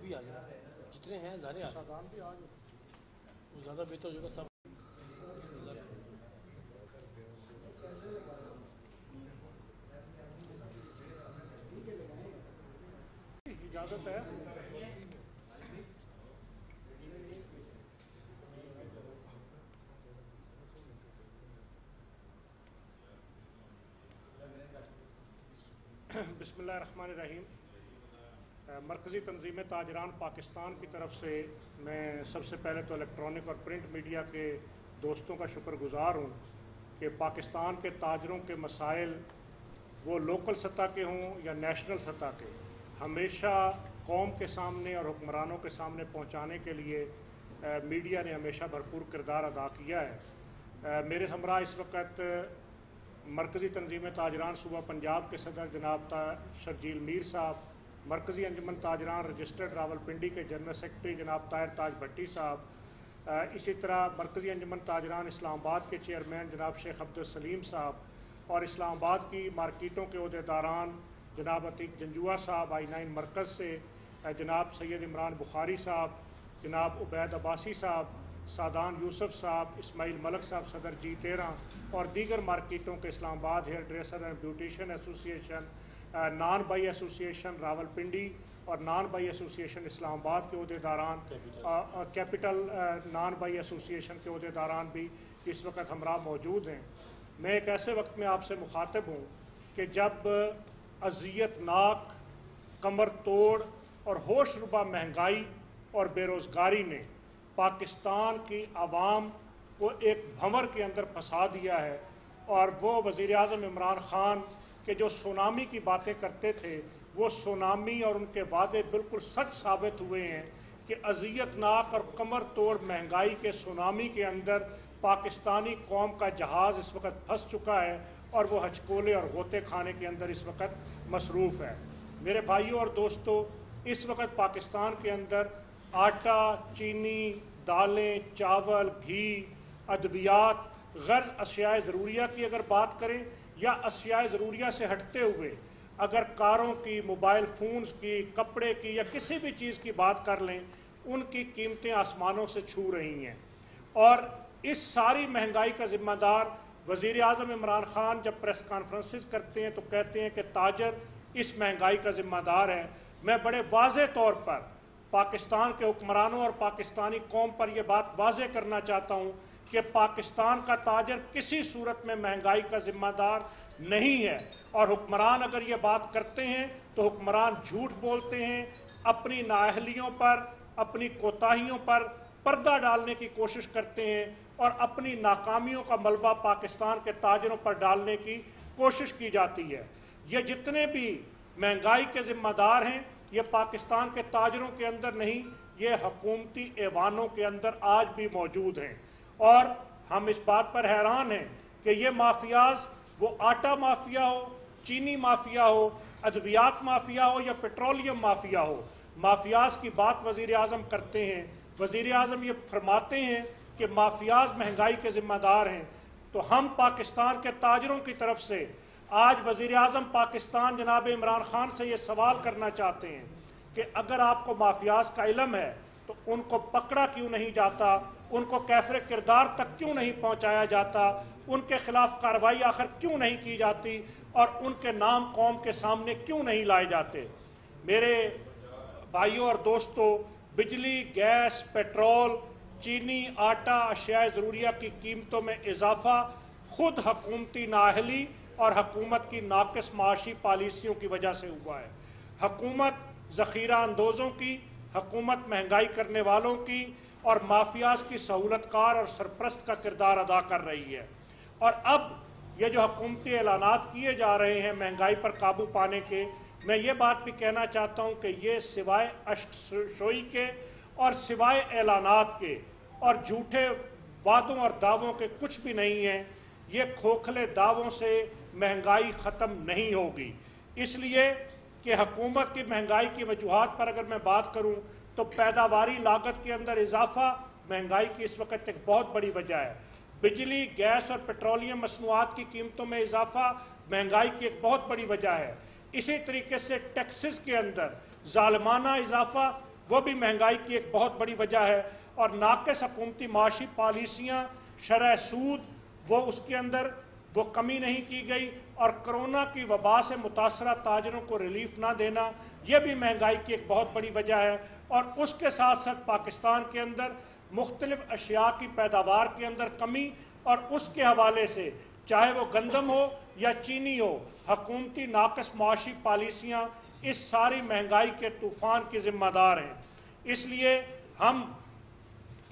بھی آ جائے، جتنے ہیں سارے آ جائیں، وہ زیادہ بہتر ہو جائے گا سب. اجازت ہے. بسم اللہ الرحمن الرحیم. مرکزی تنظیم تاجران پاکستان کی طرف سے میں سب سے پہلے تو الیکٹرانک اور پرنٹ میڈیا کے دوستوں کا شکر گزار ہوں کہ پاکستان کے تاجروں کے مسائل وہ لوکل سطح کے ہوں یا نیشنل سطح کے، ہمیشہ قوم کے سامنے اور حکمرانوں کے سامنے پہنچانے کے لیے میڈیا نے ہمیشہ بھرپور کردار ادا کیا ہے. میرے ہمراہ اس وقت مرکزی تنظیم تاجران صوبہ پنجاب کے صدر جناب شرجیل میر صاحب، مرکزی انجمن تاجران رجسٹرڈ راولپنڈی کے جنرل سیکرٹری جناب طاہر تاج بھٹی صاحب، اسی طرح مرکزی انجمن تاجران اسلام آباد کے چیئرمین جناب شیخ عبدالسلیم صاحب اور اسلام آباد کی مارکیٹوں کے عہدیداران جناب عتیق جنجوعہ صاحب I9 مرکز سے، جناب سید عمران بخاری صاحب، جناب عبید عباسی صاحب، سعدان یوسف صاحب، اسماعیل ملک صاحب صدر G13 اور دیگر مارکیٹوں کے اسلام آباد ہیئر ڈریسر اینڈ بیوٹیشین ایسوسی ایشن، نان بائی ایسوسی ایشن راولپنڈی اور نان بائی ایسوسی ایشن اسلام آباد کے عہدیداران، کیپٹل نان بائی ایسوسی ایشن کے عہدیداران بھی اس وقت ہمراہ موجود ہیں. میں ایک ایسے وقت میں آپ سے مخاطب ہوں کہ جب اذیت ناک، کمر توڑ اور ہوش ربا مہنگائی اور بے روزگاری نے پاکستان کی عوام کو ایک بھنور کے اندر پھنسا دیا ہے، اور وہ وزیر اعظم عمران خان کے جو سونامی کی باتیں کرتے تھے وہ سونامی اور ان کے وعدے بالکل سچ ثابت ہوئے ہیں کہ اذیت ناک اور کمر توڑ مہنگائی کے سونامی کے اندر پاکستانی قوم کا جہاز اس وقت پھنس چکا ہے اور وہ ہچکولے اور غوطے کھانے کے اندر اس وقت مصروف ہے. میرے بھائیوں اور دوستو، اس وقت پاکستان کے اندر آٹا، چینی، دالیں، چاول، گھی، ادویات، غرض اشیاء ضروریہ کی اگر بات کریں یا اشیاء ضروریہ سے ہٹتے ہوئے اگر کاروں کی، موبائل فونز کی، کپڑے کی یا کسی بھی چیز کی بات کر لیں، ان کی قیمتیں آسمانوں سے چھو رہی ہیں. اور اس ساری مہنگائی کا ذمہ دار وزیر اعظم عمران خان جب پریس کانفرنسز کرتے ہیں تو کہتے ہیں کہ تاجر اس مہنگائی کا ذمہ دار ہے. میں بڑے واضح طور پر پاکستان کے حکمرانوں اور پاکستانی قوم پر یہ بات واضح کرنا چاہتا ہوں کہ پاکستان کا تاجر کسی صورت میں مہنگائی کا ذمہ دار نہیں ہے، اور حکمران اگر یہ بات کرتے ہیں تو حکمران جھوٹ بولتے ہیں، اپنی نااہلیوں پر، اپنی کوتاہیوں پر پردہ ڈالنے کی کوشش کرتے ہیں اور اپنی ناکامیوں کا ملبہ پاکستان کے تاجروں پر ڈالنے کی کوشش کی جاتی ہے. یہ جتنے بھی مہنگائی کے ذمہ دار ہیں یہ پاکستان کے تاجروں کے اندر نہیں، یہ حکومتی ایوانوں کے اندر آج بھی موجود ہیں. اور ہم اس بات پر حیران ہیں کہ یہ مافیاز، وہ آٹا مافیا ہو، چینی مافیا ہو، ادویات مافیا ہو یا پیٹرولیم مافیا ہو، مافیاز کی بات وزیر اعظم کرتے ہیں. وزیر اعظم یہ فرماتے ہیں کہ مافیاز مہنگائی کے ذمہ دار ہیں. تو ہم پاکستان کے تاجروں کی طرف سے آج وزیر اعظم پاکستان جناب عمران خان سے یہ سوال کرنا چاہتے ہیں کہ اگر آپ کو مافیاز کا علم ہے تو ان کو پکڑا کیوں نہیں جاتا، ان کو کیفر کردار تک کیوں نہیں پہنچایا جاتا، ان کے خلاف کارروائی آخر کیوں نہیں کی جاتی اور ان کے نام قوم کے سامنے کیوں نہیں لائے جاتے. میرے بھائیوں اور دوستو، بجلی، گیس، پیٹرول، چینی، آٹا، اشیاء ضروریہ کی قیمتوں میں اضافہ خود حکومتی نااہلی اور حکومت کی ناقص معاشی پالیسیوں کی وجہ سے ہوا ہے. حکومت ذخیرہ اندوزوں کی، حکومت مہنگائی کرنے والوں کی اور مافیاز کی سہولت کار اور سرپرست کا کردار ادا کر رہی ہے. اور اب یہ جو حکومتی اعلانات کیے جا رہے ہیں مہنگائی پر قابو پانے کے، میں یہ بات بھی کہنا چاہتا ہوں کہ یہ سوائے اشک شوئی کے اور سوائے اعلانات کے اور جھوٹے وعدوں اور دعووں کے کچھ بھی نہیں ہیں. یہ کھوکھلے دعووں سے مہنگائی ختم نہیں ہوگی، اس لیے کہ حکومت کی مہنگائی کی وجوہات پر اگر میں بات کروں تو پیداواری لاگت کے اندر اضافہ مہنگائی کی اس وقت ایک بہت بڑی وجہ ہے. بجلی، گیس اور پیٹرولیم مصنوعات کی قیمتوں میں اضافہ مہنگائی کی ایک بہت بڑی وجہ ہے. اسی طریقے سے ٹیکسز کے اندر ظالمانہ اضافہ وہ بھی مہنگائی کی ایک بہت بڑی وجہ ہے، اور ناقص حکومتی معاشی پالیسیاں، شرح سود، وہ اس کے اندر وہ کمی نہیں کی گئی، اور کرونا کی وبا سے متاثرہ تاجروں کو ریلیف نہ دینا، یہ بھی مہنگائی کی ایک بہت بڑی وجہ ہے۔ اور اس کے ساتھ ساتھ پاکستان کے اندر مختلف اشیاء کی پیداوار کے اندر کمی، اور اس کے حوالے سے چاہے وہ گندم ہو یا چینی ہو، حکومتی ناقص معاشی پالیسیاں اس ساری مہنگائی کے طوفان کی ذمہ دار ہیں۔ اس لیے ہم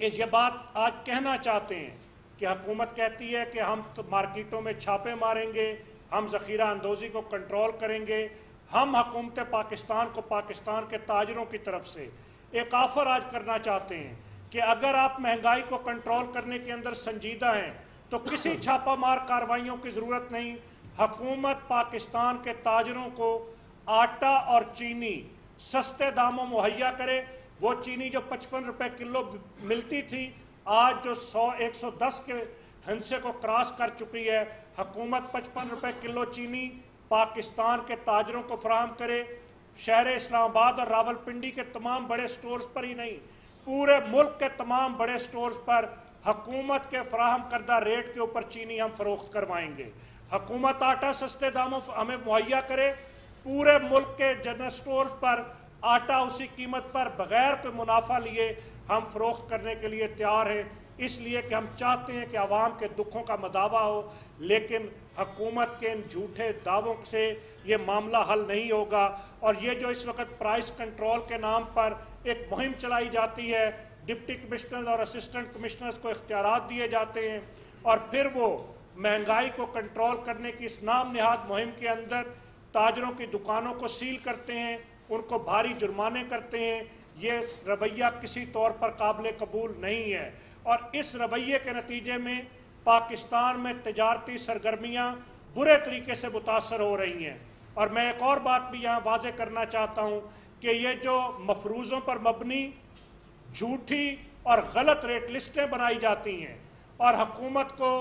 یہ بات آج کہنا چاہتے ہیں کہ حکومت کہتی ہے کہ ہم مارکیٹوں میں چھاپے ماریں گے، ہم ذخیرہ اندوزی کو کنٹرول کریں گے۔ ہم حکومت پاکستان کو پاکستان کے تاجروں کی طرف سے ایک آفر آج کرنا چاہتے ہیں کہ اگر آپ مہنگائی کو کنٹرول کرنے کے اندر سنجیدہ ہیں تو کسی چھاپہ مار کارروائیوں کی ضرورت نہیں۔ حکومت پاکستان کے تاجروں کو آٹا اور چینی سستے داموں مہیا کرے۔ وہ چینی جو 55 روپے کلو ملتی تھی، آج جو 110 کے ہندسے کو کراس کر چکی ہے، حکومت 55 روپے کلو چینی پاکستان کے تاجروں کو فراہم کرے۔ شہر اسلام آباد اور راولپنڈی کے تمام بڑے سٹورز پر ہی نہیں، پورے ملک کے تمام بڑے سٹورز پر حکومت کے فراہم کردہ ریٹ کے اوپر چینی ہم فروخت کروائیں گے۔ حکومت آٹا سستے داموں ہمیں مہیا کرے، پورے ملک کے جنرل سٹورز پر آٹا اسی قیمت پر بغیر کوئی منافع لیے ہم فروخت کرنے کے لیے تیار ہیں، اس لیے کہ ہم چاہتے ہیں کہ عوام کے دکھوں کا مداوع ہو، لیکن حکومت کے ان جھوٹے دعووں سے یہ معاملہ حل نہیں ہوگا۔ اور یہ جو اس وقت پرائس کنٹرول کے نام پر ایک مہم چلائی جاتی ہے، ڈپٹی کمشنرز اور اسسٹنٹ کمشنرز کو اختیارات دیے جاتے ہیں، اور پھر وہ مہنگائی کو کنٹرول کرنے کی اس نام نہاد مہم کے اندر تاجروں کی دکانوں کو سیل کرتے ہیں، ان کو بھاری جرمانے کرتے ہیں، یہ رویہ کسی طور پر قابل قبول نہیں ہے۔ اور اس رویے کے نتیجے میں پاکستان میں تجارتی سرگرمیاں برے طریقے سے متاثر ہو رہی ہیں۔ اور میں ایک اور بات بھی یہاں واضح کرنا چاہتا ہوں کہ یہ جو مفروضوں پر مبنی جھوٹی اور غلط ریٹ لسٹیں بنائی جاتی ہیں اور حکومت کو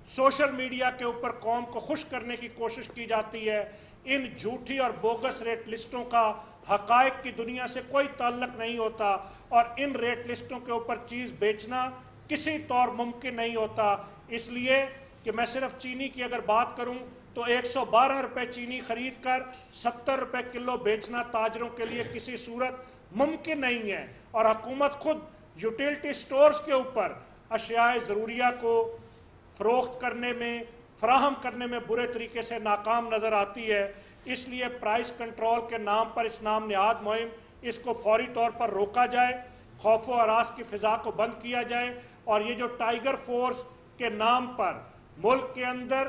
سوشل میڈیا کے اوپر قوم کو خوش کرنے کی کوشش کی جاتی ہے، ان جھوٹی اور بوگس ریٹ لسٹوں کا حقائق کی دنیا سے کوئی تعلق نہیں ہوتا، اور ان ریٹ لسٹوں کے اوپر چیز بیچنا کسی طور ممکن نہیں ہوتا۔ اس لیے کہ میں صرف چینی کی اگر بات کروں تو 112 روپے چینی خرید کر 70 روپے کلو بیچنا تاجروں کے لیے کسی صورت ممکن نہیں ہے، اور حکومت خود یوٹیلٹی سٹورز کے اوپر اشیاء ضروریہ کو فروخت کرنے میں، فراہم کرنے میں برے طریقے سے ناکام نظر آتی ہے۔ اس لیے پرائس کنٹرول کے نام پر اس نام نہاد مہم، اس کو فوری طور پر روکا جائے، خوف و ہراس کی فضا کو بند کیا جائے، اور یہ جو ٹائیگر فورس کے نام پر ملک کے اندر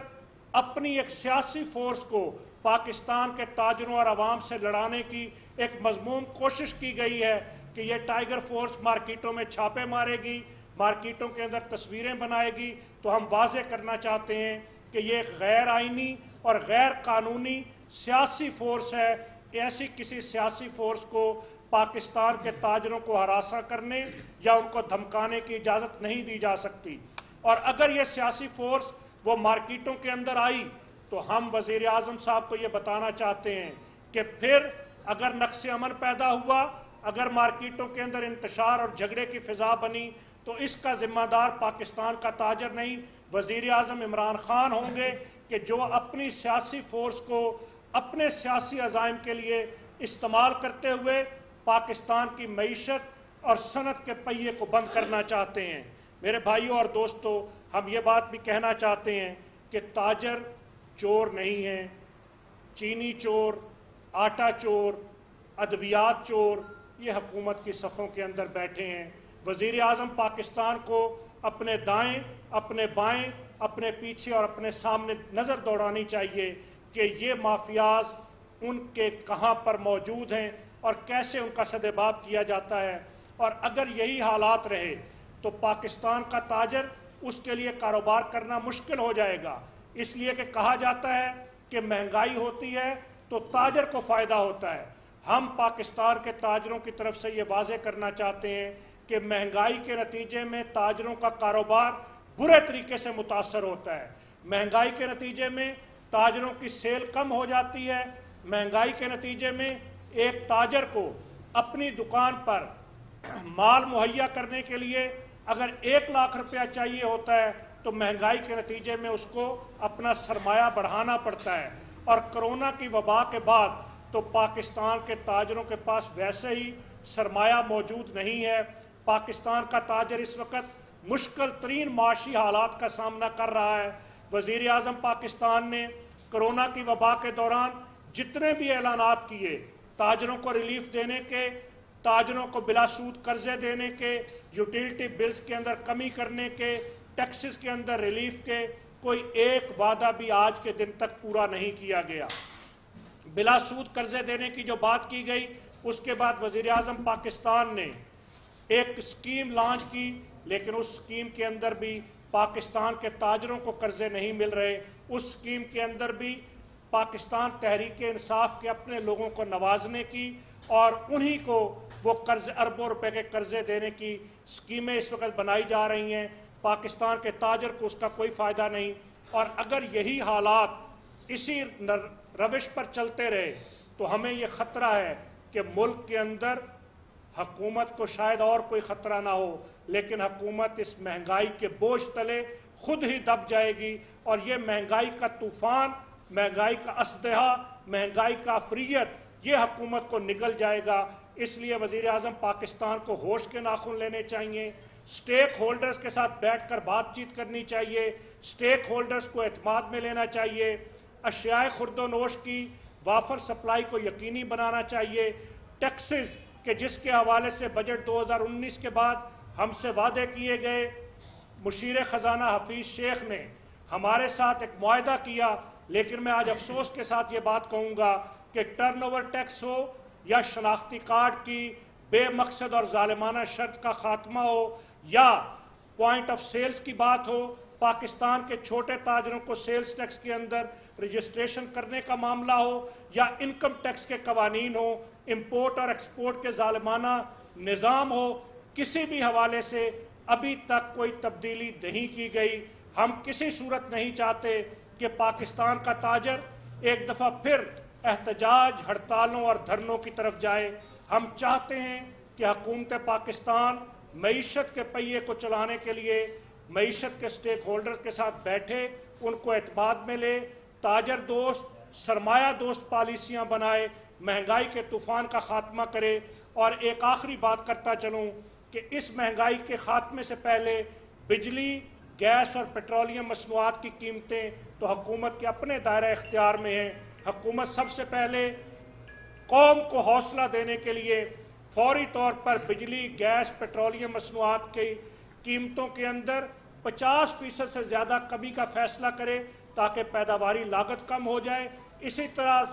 اپنی ایک سیاسی فورس کو پاکستان کے تاجروں اور عوام سے لڑانے کی ایک مذموم کوشش کی گئی ہے کہ یہ ٹائیگر فورس مارکیٹوں میں چھاپے مارے گی، مارکیٹوں کے اندر تصویریں بنائے گی، تو ہم واضح کرنا چاہتے ہیں کہ یہ ایک غیر آئینی اور غیر قانونی سیاسی فورس ہے۔ ایسی کسی سیاسی فورس کو پاکستان کے تاجروں کو ہراساں کرنے یا ان کو دھمکانے کی اجازت نہیں دی جا سکتی، اور اگر یہ سیاسی فورس وہ مارکیٹوں کے اندر آئی تو ہم وزیر اعظم صاحب کو یہ بتانا چاہتے ہیں کہ پھر اگر نقص امن پیدا ہوا، اگر مارکیٹوں کے اندر انتشار اور جھگڑے کی فضا بنی، تو اس کا ذمہ دار پاکستان کا تاجر نہیں، وزیر اعظم عمران خان ہوں گے، کہ جو اپنی سیاسی فورس کو اپنے سیاسی عزائم کے لیے استعمال کرتے ہوئے پاکستان کی معیشت اور صنعت کے پہیے کو بند کرنا چاہتے ہیں۔ میرے بھائیوں اور دوستو، ہم یہ بات بھی کہنا چاہتے ہیں کہ تاجر چور نہیں ہیں، چینی چور، آٹا چور، ادویات چور یہ حکومت کی صفوں کے اندر بیٹھے ہیں۔ وزیر اعظم پاکستان کو اپنے دائیں، اپنے بائیں، اپنے پیچھے اور اپنے سامنے نظر دوڑانی چاہیے کہ یہ مافیاز ان کے کہاں پر موجود ہیں اور کیسے ان کا سدباب کیا جاتا ہے، اور اگر یہی حالات رہے تو پاکستان کا تاجر اس کے لیے کاروبار کرنا مشکل ہو جائے گا۔ اس لیے کہ کہا جاتا ہے کہ مہنگائی ہوتی ہے تو تاجر کو فائدہ ہوتا ہے۔ ہم پاکستان کے تاجروں کی طرف سے یہ واضح کرنا چاہتے ہیں کہ مہنگائی کے نتیجے میں تاجروں کا کاروبار برے طریقے سے متاثر ہوتا ہے۔ مہنگائی کے نتیجے میں تاجروں کی سیل کم ہو جاتی ہے۔ مہنگائی کے نتیجے میں ایک تاجر کو اپنی دکان پر مال مہیا کرنے کے لیے اگر 1 لاکھ روپیہ چاہیے ہوتا ہے تو مہنگائی کے نتیجے میں اس کو اپنا سرمایہ بڑھانا پڑتا ہے. اور کرونا کی وبا کے بعد تو پاکستان کے تاجروں کے پاس ویسے ہی سرمایہ موجود نہیں ہے. پاکستان کا تاجر اس وقت مشکل ترین معاشی حالات کا سامنا کر رہا ہے. وزیر اعظم پاکستان نے کرونا کی وبا کے دوران جتنے بھی اعلانات کیے، تاجروں کو ریلیف دینے کے، تاجروں کو بلا سود قرضے دینے کے، یوٹیلٹی بلز کے اندر کمی کرنے کے، ٹیکسز کے اندر ریلیف کے، کوئی ایک وعدہ بھی آج کے دن تک پورا نہیں کیا گیا. بلا سود قرضے دینے کی جو بات کی گئی، اس کے بعد وزیر اعظم پاکستان نے ایک اسکیم لانچ کی، لیکن اس اسکیم کے اندر بھی پاکستان کے تاجروں کو قرضے نہیں مل رہے. اس اسکیم کے اندر بھی پاکستان تحریک انصاف کے اپنے لوگوں کو نوازنے کی اور انہی کو وہ قرض اربوں روپے کے قرضے دینے کی اسکیمیں اس وقت بنائی جا رہی ہیں. پاکستان کے تاجر کو اس کا کوئی فائدہ نہیں. اور اگر یہی حالات اسی روش پر چلتے رہے تو ہمیں یہ خطرہ ہے کہ ملک کے اندر حکومت کو شاید اور کوئی خطرہ نہ ہو، لیکن حکومت اس مہنگائی کے بوجھ تلے خود ہی دب جائے گی. اور یہ مہنگائی کا طوفان، مہنگائی کا ازدہا، مہنگائی کا عفریت یہ حکومت کو نگل جائے گا. اس لیے وزیر اعظم پاکستان کو ہوش کے ناخن لینے چاہیے، سٹیک ہولڈرز کے ساتھ بیٹھ کر بات چیت کرنی چاہیے، سٹیک ہولڈرز کو اعتماد میں لینا چاہیے، اشیاء خرد و نوش کی وافر سپلائی کو یقینی بنانا چاہیے. ٹیکسز کہ جس کے حوالے سے بجٹ 2019 کے بعد ہم سے وعدے کیے گئے، مشیر خزانہ حفیظ شیخ نے ہمارے ساتھ ایک معاہدہ کیا، لیکن میں آج افسوس کے ساتھ یہ بات کہوں گا کہ ٹرن اوور ٹیکس ہو یا شناختی کارڈ کی بے مقصد اور ظالمانہ شرط کا خاتمہ ہو یا پوائنٹ آف سیلز کی بات ہو، پاکستان کے چھوٹے تاجروں کو سیلز ٹیکس کے اندر رجسٹریشن کرنے کا معاملہ ہو یا انکم ٹیکس کے قوانین ہو، امپورٹ اور ایکسپورٹ کے ظالمانہ نظام ہو، کسی بھی حوالے سے ابھی تک کوئی تبدیلی نہیں کی گئی. ہم کسی صورت نہیں چاہتے کہ پاکستان کا تاجر ایک دفعہ پھر احتجاج، ہڑتالوں اور دھرنوں کی طرف جائے. ہم چاہتے ہیں کہ حکومت پاکستان معیشت کے پہیے کو چلانے کے لیے معیشت کے سٹیک ہولڈر کے ساتھ بیٹھے، ان کو اعتماد میں لے، تاجر دوست، سرمایہ دوست پالیسیاں بنائے، مہنگائی کے طوفان کا خاتمہ کرے. اور ایک آخری بات کرتا چلوں کہ اس مہنگائی کے خاتمے سے پہلے بجلی، گیس اور پیٹرولیم مصنوعات کی قیمتیں تو حکومت کے اپنے دائرہ اختیار میں ہیں. حکومت سب سے پہلے قوم کو حوصلہ دینے کے لیے فوری طور پر بجلی، گیس، پیٹرولیم مصنوعات کی قیمتوں کے اندر 50% سے زیادہ کمی کا فیصلہ کرے تاکہ پیداواری لاگت کم ہو جائے. اسی طرح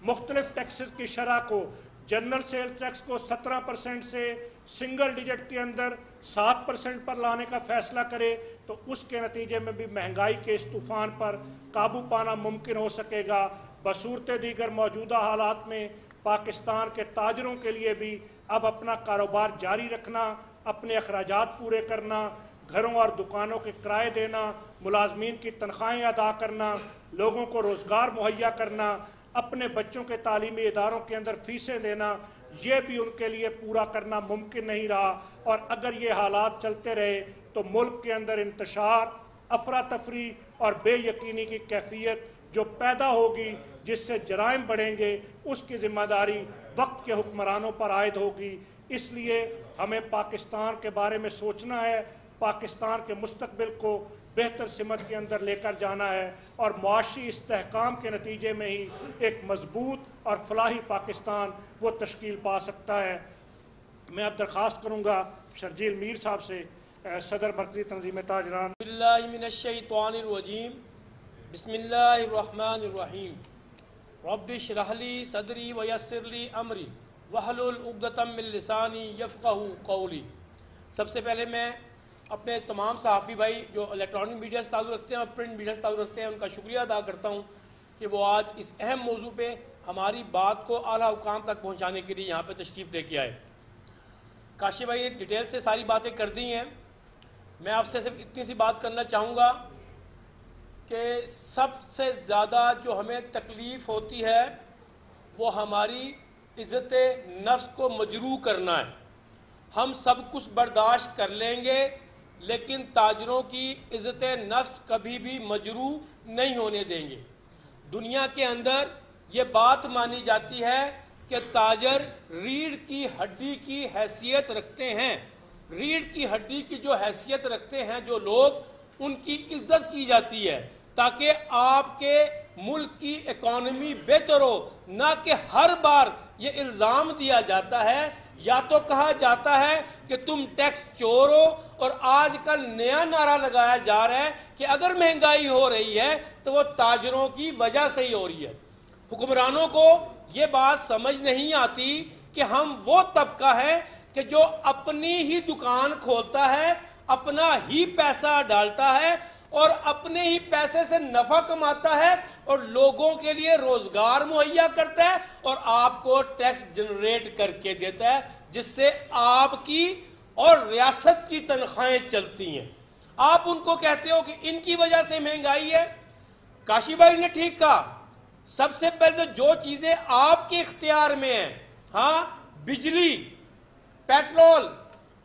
مختلف ٹیکسز کی شرح کو، جنرل سیل ٹیکس کو 17% سے سنگل ڈیجٹ کے اندر 7% پر لانے کا فیصلہ کرے تو اس کے نتیجے میں بھی مہنگائی کے اس طوفان پر قابو پانا ممکن ہو سکے گا. بصورت دیگر موجودہ حالات میں پاکستان کے تاجروں کے لیے بھی اب اپنا کاروبار جاری رکھنا، اپنے اخراجات پورے کرنا، گھروں اور دکانوں کے کرائے دینا، ملازمین کی تنخواہیں ادا کرنا، لوگوں کو روزگار مہیا کرنا، اپنے بچوں کے تعلیمی اداروں کے اندر فیسیں دینا، یہ بھی ان کے لیے پورا کرنا ممکن نہیں رہا. اور اگر یہ حالات چلتے رہے تو ملک کے اندر انتشار، افراتفری اور بے یقینی کی کیفیت جو پیدا ہوگی، جس سے جرائم بڑھیں گے، اس کی ذمہ داری وقت کے حکمرانوں پر عائد ہوگی. اس لیے ہمیں پاکستان کے بارے میں سوچنا ہے، پاکستان کے مستقبل کو بہتر سمت کے اندر لے کر جانا ہے اور معاشی استحکام کے نتیجے میں ہی ایک مضبوط اور فلاحی پاکستان وہ تشکیل پا سکتا ہے. میں اب درخواست کروں گا شرجیل میر صاحب سے، صدر مرکزی تنظیم تاجران. بسم اللہ من الشیطان الرجیم، بسم اللہ الرحمن الرحیم. رب اشرح لی صدری ویسر لی امری واحلل عقدۃ من لسانی یفقہوا قولی. سب سے پہلے میں اپنے تمام صحافی بھائی جو الیکٹرانک میڈیا سے تعلق رکھتے ہیں اور پرنٹ میڈیا سے تعلق رکھتے ہیں، ان کا شکریہ ادا کرتا ہوں کہ وہ آج اس اہم موضوع پہ ہماری بات کو اعلیٰ حکام تک پہنچانے کے لیے یہاں پہ تشریف لے کے آئے. کاشف بھائی نے ڈیٹیل سے ساری باتیں کر دی ہیں. میں آپ سے صرف اتنی سی بات کرنا چاہوں گا کہ سب سے زیادہ جو ہمیں تکلیف ہوتی ہے وہ ہماری عزت نفس کو مجروح کرنا ہے. ہم سب کچھ برداشت کر لیں گے لیکن تاجروں کی عزت نفس کبھی بھی مجروح نہیں ہونے دیں گے. دنیا کے اندر یہ بات مانی جاتی ہے کہ تاجر ریڑھ کی ہڈی کی حیثیت رکھتے ہیں. ریڑھ کی ہڈی کی جو حیثیت رکھتے ہیں جو لوگ، ان کی عزت کی جاتی ہے تاکہ آپ کے ملک کی اکانومی بہتر ہو. نہ کہ ہر بار یہ الزام دیا جاتا ہے یا تو کہا جاتا ہے کہ تم ٹیکس چور ہو، اور آج کل نیا نعرہ لگایا جا رہا ہے کہ اگر مہنگائی ہو رہی ہے تو وہ تاجروں کی وجہ سے ہی ہو رہی ہے. حکمرانوں کو یہ بات سمجھ نہیں آتی کہ ہم وہ طبقہ ہے کہ جو اپنی ہی دکان کھولتا ہے، اپنا ہی پیسہ ڈالتا ہے اور اپنے ہی پیسے سے نفع کماتا ہے اور لوگوں کے لیے روزگار مہیا کرتا ہے اور آپ کو ٹیکس جنریٹ کر کے دیتا ہے، جس سے آپ کی اور ریاست کی تنخواہیں چلتی ہیں. آپ ان کو کہتے ہو کہ ان کی وجہ سے مہنگائی ہے. کاشی بھائی نے ٹھیک کہا، سب سے پہلے تو جو چیزیں آپ کے اختیار میں ہیں، ہاں، بجلی، پیٹرول،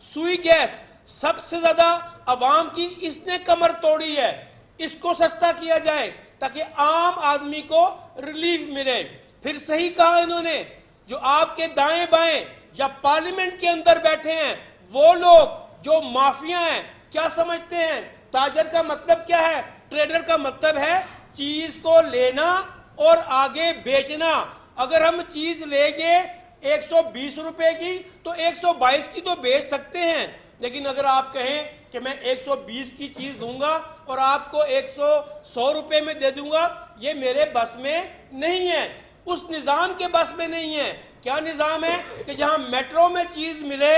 سوئی گیس، سب سے زیادہ عوام کی اس نے کمر توڑی ہے. اس کو سستا کیا جائے تاکہ عام آدمی کو ریلیف ملے. پھر صحیح کہا انہوں نے، جو آپ کے دائیں بائیں یا پارلیمنٹ کے اندر بیٹھے ہیں وہ لوگ جو مافیا ہیں، کیا سمجھتے ہیں تاجر کا مطلب کیا ہے؟ ٹریڈر کا مطلب ہے چیز کو لینا اور آگے بیچنا. اگر ہم چیز لیں گے 120 روپے کی تو 122 کی تو بیچ سکتے ہیں، لیکن اگر آپ کہیں کہ میں 120 کی چیز دوں گا اور آپ کو 100 روپے میں دے دوں گا، یہ میرے بس میں نہیں ہے، اس نظام کے بس میں نہیں ہے. کیا نظام ہے کہ جہاں میٹرو میں چیز ملے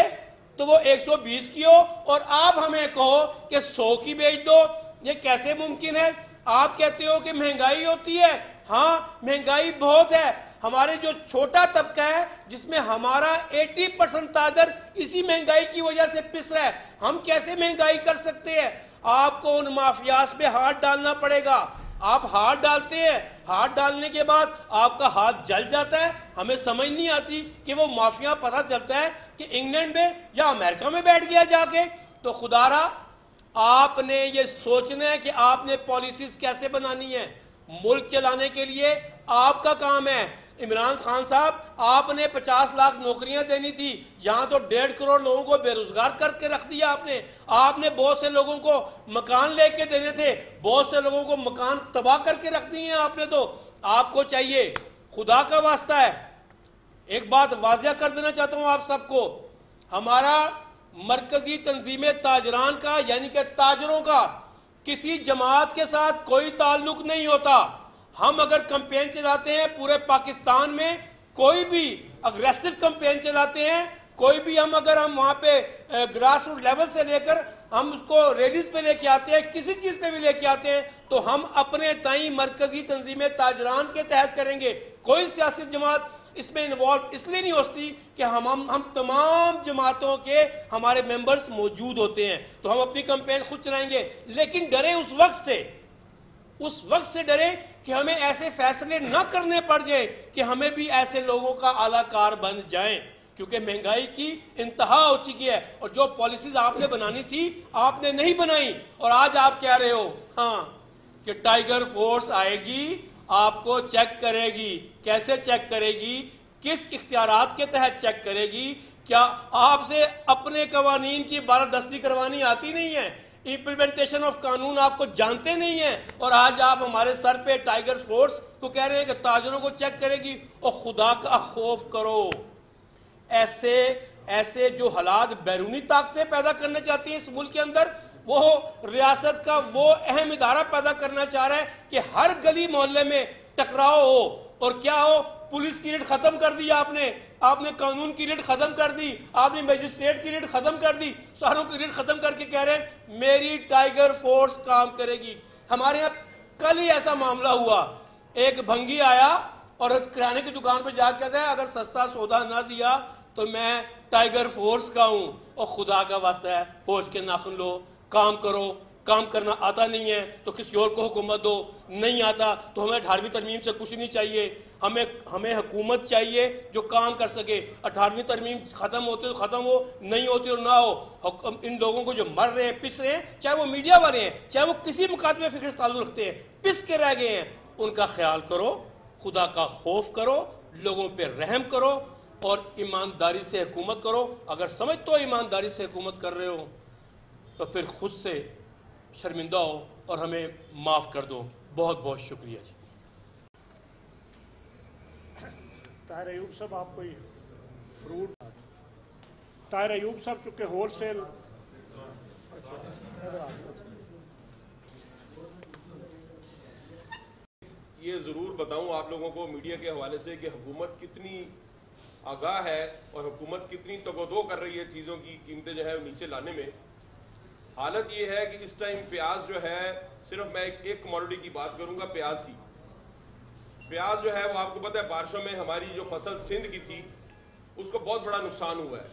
تو وہ 120 کی ہو اور آپ ہمیں کہو کہ 100 کی بیچ دو؟ یہ کیسے ممکن ہے؟ آپ کہتے ہو کہ مہنگائی ہوتی ہے. ہاں، مہنگائی بہت ہے. ہمارے جو چھوٹا طبقہ ہے جس میں ہمارا 80% تاجر اسی مہنگائی کی وجہ سے پس رہا ہے، ہم کیسے مہنگائی کر سکتے ہیں؟ آپ کو ان مافیاز پہ ہاتھ ڈالنا پڑے گا. آپ ہاتھ ڈالتے ہیں، ہاتھ ڈالنے کے بعد آپ کا ہاتھ جل جاتا ہے. ہمیں سمجھ نہیں آتی کہ وہ مافیا پتہ چلتا ہے کہ انگلینڈ میں یا امریکہ میں بیٹھ گیا جا کے. تو خدا را آپ نے یہ سوچنا ہے کہ آپ نے پالیسیز کیسے بنانی ہے. ملک چلانے کے لیے آپ کا کام ہے. عمران خان صاحب، آپ نے 50 لاکھ نوکریاں دینی تھی، یہاں تو 1.5 کروڑ لوگوں کو بے روزگار کر کے رکھ دیا آپ نے. آپ نے بہت سے لوگوں کو مکان لے کے دینے تھے، بہت سے لوگوں کو مکان تباہ کر کے رکھ دیے ہیں آپ نے. تو آپ کو چاہیے، خدا کا واسطہ ہے، ایک بات واضح کر دینا چاہتا ہوں آپ سب کو، ہمارا مرکزی تنظیم تاجران کا یعنی کہ تاجروں کا کسی جماعت کے ساتھ کوئی تعلق نہیں ہوتا. ہم اگر کمپین چلاتے ہیں پورے پاکستان میں، کوئی بھی اگریسو کمپین چلاتے ہیں، کوئی بھی ہم وہاں پہ گراس روٹ لیول سے لے کر ہم اس کو ریلیز پہ لے کے آتے ہیں، کسی چیز پہ بھی لے کے آتے ہیں، تو ہم اپنے تائیں مرکزی تنظیم تاجران کے تحت کریں گے. کوئی سیاسی جماعت اس میں انوالو اس لیے نہیں ہوتی کہ ہم تمام جماعتوں کے ہمارے ممبرز موجود ہوتے ہیں، تو ہم اپنی کمپین خود چلائیں گے. لیکن ڈرے اس وقت سے ڈرے کہ ہمیں ایسے فیصلے نہ کرنے پڑ جائے کہ ہمیں بھی ایسے لوگوں کا اعلیٰ کار بن جائیں، کیونکہ مہنگائی کی انتہا ہو چکی ہے اور جو پالیسیز آپ نے بنانی تھی آپ نے نہیں بنائی. اور آج آپ کہہ رہے ہو ہاں کہ ٹائیگر فورس آئے گی، آپ کو چیک کرے گی. کیسے چیک کرے گی؟ کس اختیارات کے تحت چیک کرے گی؟ کیا آپ سے اپنے قوانین کی بالادستی کروانی آتی نہیں ہے؟ امپلیمنٹیشن آف قانون آپ کو جانتے نہیں ہیں، اور آج آپ ہمارے سر پہ ٹائیگر فورس کو کہہ رہے ہیں کہ تاجروں کو چیک کرے گی. اور خدا کا خوف کرو. ایسے جو حالات بیرونی طاقتیں پیدا کرنا چاہتی ہیں اس ملک کے اندر، وہ ریاست کا وہ اہم ادارہ پیدا کرنا چاہ رہا ہے کہ ہر گلی محلے میں ٹکراؤ ہو. اور کیا ہو؟ پولیس کی ریٹ ختم کر دی آپ نے قانون کی ریٹ ختم کر دی، آپ نے میجسٹریٹ کی ریٹ ختم کر دی، ساروں کی ریٹ ختم کر کے کہہ رہے ہیں میری ٹائیگر فورس کام کرے گی. ہمارے یہاں کل ہی ایسا معاملہ ہوا، ایک بھنگی آیا اور کرانے کی دکان پہ جا کے کہتا ہے اگر سستا سودا نہ دیا تو میں ٹائیگر فورس کا ہوں. اور خدا کا واسطہ ہے، ہوش کے ناخن لو، کام کرو. کام کرنا آتا نہیں ہے تو کسی اور کو حکومت دو، نہیں آتا تو ہمیں 18ویں ترمیم سے کچھ نہیں چاہیے، ہمیں حکومت چاہیے جو کام کر سکے۔ 18ویں ترمیم ختم ہوتے تو ختم ہو، نہیں ہوتی اور نہ ہو۔ ان لوگوں کو جو مر رہے ہیں، پس رہے ہیں، چاہے وہ میڈیا والے ہیں، چاہے وہ کسی مکاتبے فکر سے تعلق رکھتے ہیں، پس کے رہ گئے ہیں، ان کا خیال کرو، خدا کا خوف کرو، لوگوں پہ رحم کرو اور ایمانداری سے حکومت کرو۔ اگر سمجھتے ہو ایمانداری سے حکومت کر رہے ہو تو پھر خود سے شرمندہ ہو اور ہمیں معاف کر دو۔ بہت بہت شکریہ جی۔ طاہر ایوب صاحب، آپ کوئی فروٹ؟ طاہر ایوب صاحب چونکہ ہول سیل، یہ ضرور بتاؤں آپ لوگوں کو میڈیا کے حوالے سے کہ حکومت کتنی آگاہ ہے اور حکومت کتنی تگودو کر رہی ہے چیزوں کی قیمتیں جو ہے نیچے لانے میں۔ حالت یہ ہے کہ اس ٹائم پیاز جو ہے، صرف میں ایک کموڈٹی کی بات کروں گا، پیاز کی۔ پیاز جو ہے وہ آپ کو پتہ ہے بارشوں میں ہماری جو فصل سندھ کی تھی اس کو بہت بڑا نقصان ہوا ہے،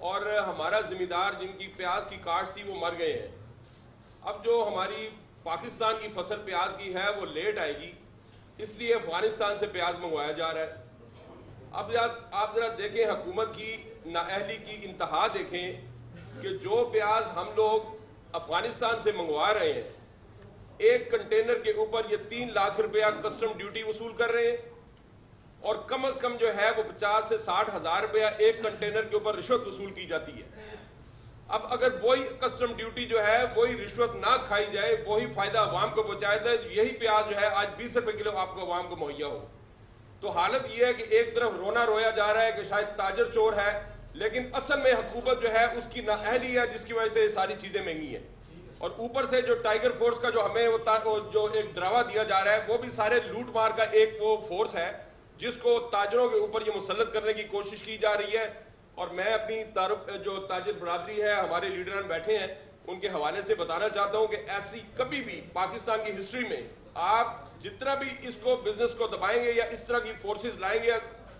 اور ہمارا زمیندار جن کی پیاز کی کاشت تھی وہ مر گئے ہیں۔ اب جو ہماری پاکستان کی فصل پیاز کی ہے وہ لیٹ آئے گی، اس لیے افغانستان سے پیاز منگوایا جا رہا ہے۔ اب آپ ذرا دیکھیں حکومت کی نااہلی کی انتہا دیکھیں کہ جو پیاز ہم لوگ افغانستان سے منگوا رہے ہیں، ایک کنٹینر کے اوپر یہ 3 لاکھ روپیہ کسٹم ڈیوٹی وصول کر رہے ہیں، اور کم از کم جو ہے وہ 50 سے 60 ہزار روپیہ ایک کنٹینر کے اوپر رشوت وصول کی جاتی ہے۔ اب اگر وہی کسٹم ڈیوٹی جو ہے وہی رشوت نہ کھائی جائے، وہی فائدہ عوام کو پہنچایا جائے، یہی پیاز جو ہے آج 20 روپے کلو آپ کو عوام کو مہیا ہو، تو حالت یہ ہے کہ ایک طرف رونا رویا جا رہا ہے کہ شاید تاجر چور ہے، لیکن اصل میں حکومت جو ہے اس کی نااہلی ہے جس کی وجہ سے یہ ساری چیزیں مہنگی ہیں۔ اور اوپر سے جو ٹائیگر فورس کا جو ہمیں جو ایک ڈراوا دیا جا رہا ہے، وہ بھی سارے لوٹ مار کا ایک وہ فورس ہے جس کو تاجروں کے اوپر یہ مسلط کرنے کی کوشش کی جا رہی ہے۔ اور میں اپنی جو تاجر برادری ہے، ہمارے لیڈران بیٹھے ہیں، ان کے حوالے سے بتانا چاہتا ہوں کہ ایسی کبھی بھی پاکستان کی ہسٹری میں آپ جتنا بھی اس کو بزنس کو دبائیں گے یا اس طرح کی فورسز لائیں گے،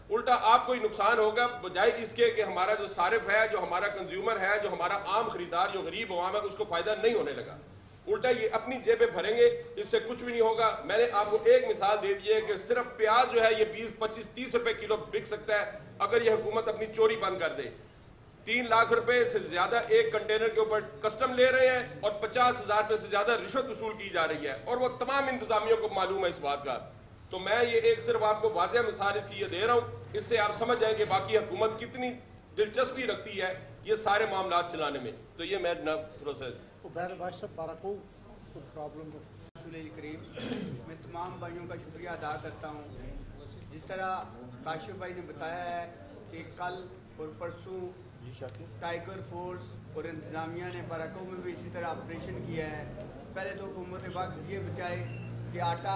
الٹا آپ کو ہی نقصان ہوگا، بجائے اس کے کہ ہمارا جو صارف ہے، جو ہمارا کنزیومر ہے، جو ہمارا عام خریدار، جو غریب عوام ہے، اس کو فائدہ نہیں ہونے لگا، الٹا یہ اپنی جیبیں بھریں گے، اس سے کچھ بھی نہیں ہوگا۔ میں نے آپ کو ایک مثال دے دی ہے کہ صرف پیاز جو ہے یہ 20، 25، 30 روپے کلو بک سکتا ہے اگر یہ حکومت اپنی چوری بند کر دے۔ 3 لاکھ روپے سے زیادہ ایک کنٹینر کے اوپر کسٹم لے رہے ہیں اور 50 ہزار روپے سے زیادہ رشوت وصول کی جا رہی ہے، اور وہ تمام انتظامیوں کو معلوم ہے اس بات کا۔ تو میں یہ ایک صرف آپ کو واضح مثال اس کی یہ دے رہا ہوں، اس سے آپ سمجھ جائیں کہ باقی حکومت کتنی دلچسپی رکھتی ہے یہ سارے معاملات چلانے میں۔ تو یہ میں پروسیس عبید بھائی صاحب بارکو کوئی پرابلم ہو؟ رسول کریم، میں تمام بھائیوں کا شکریہ ادا کرتا ہوں۔ جس طرح کاشف بھائی نے بتایا ہے کہ کل اور پرسوں ٹائیگر فورس اور انتظامیہ نے باراکو میں بھی اسی طرح آپریشن کیا ہے۔ پہلے تو حکومت وقت یہ بچائے کہ آٹا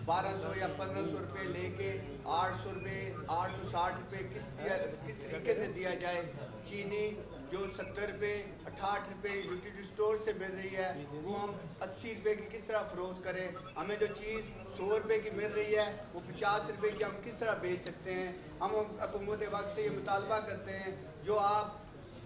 1200 یا 1500 روپے لے کے 800 روپے 860 روپے کس طریقے سے دیا جائے۔ چینی جو 70 روپے 68 روپے یوٹیلیٹی سٹور سے مل رہی ہے وہ ہم 80 روپے کی کس طرح فروخت کریں۔ ہمیں جو چیز 100 روپے کی مل رہی ہے وہ 50 روپے کی ہم کس طرح بیچ سکتے ہیں۔ ہم حکومت وقت سے یہ مطالبہ کرتے ہیں جو آپ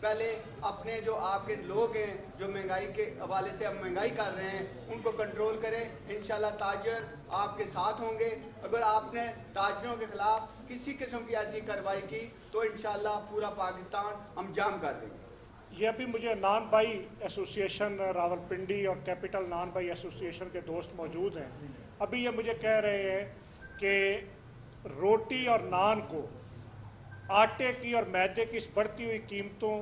پہلے اپنے جو آپ کے لوگ ہیں جو مہنگائی کے حوالے سے ہم مہنگائی کر رہے ہیں ان کو کنٹرول کریں، انشاءاللہ تاجر آپ کے ساتھ ہوں گے۔ اگر آپ نے تاجروں کے خلاف کسی قسم کی ایسی کارروائی کی تو انشاءاللہ پورا پاکستان ہم جام کر دیں گے۔ یہ ابھی مجھے نان بائی ایسوسی ایشن راولپنڈی اور کیپٹل نان بائی ایسوسی ایشن کے دوست موجود ہیں، ابھی یہ مجھے کہہ رہے ہیں کہ روٹی اور نان کو آٹے کی اور میدے کی اس بڑھتی ہوئی قیمتوں،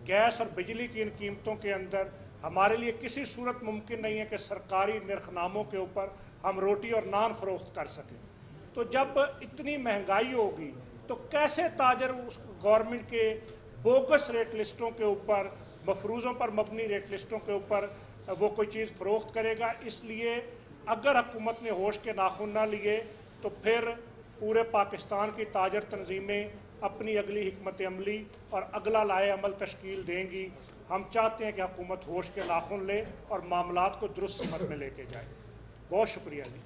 گیس اور بجلی کی ان قیمتوں کے اندر ہمارے لیے کسی صورت ممکن نہیں ہے کہ سرکاری نرخ ناموں کے اوپر ہم روٹی اور نان فروخت کر سکیں۔ تو جب اتنی مہنگائی ہوگی تو کیسے تاجر اس گورنمنٹ کے بوگس ریٹ لسٹوں کے اوپر، مفروضوں پر مبنی ریٹ لسٹوں کے اوپر وہ کوئی چیز فروخت کرے گا؟ اس لیے اگر حکومت نے ہوش کے ناخن نہ لیے تو پھر پورے پاکستان کی تاجر تنظیمیں اپنی اگلی حکمت عملی اور اگلا لائے عمل تشکیل دیں گی۔ ہم چاہتے ہیں کہ حکومت ہوش کے ناخن لے اور معاملات کو درست سمت میں لے کے جائے۔ بہت شکریہ جی۔